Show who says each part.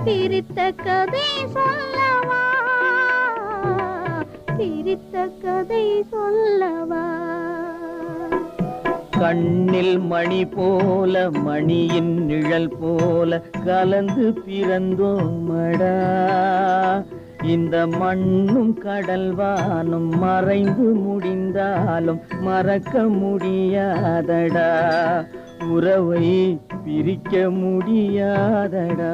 Speaker 1: பிரித்த கதை சொல்லவா, பிரித்த கதை சொல்லவா.
Speaker 2: கண்ணில் மணி போல மணியின் நிழல் போல கலந்து பிறந்தோமடா. இந்த மண்ணும் கடல்வானும் மறைந்து முடிந்தாலும் மறக்க முடியாதடா. உறவை பிரிக்க முடியாதடா.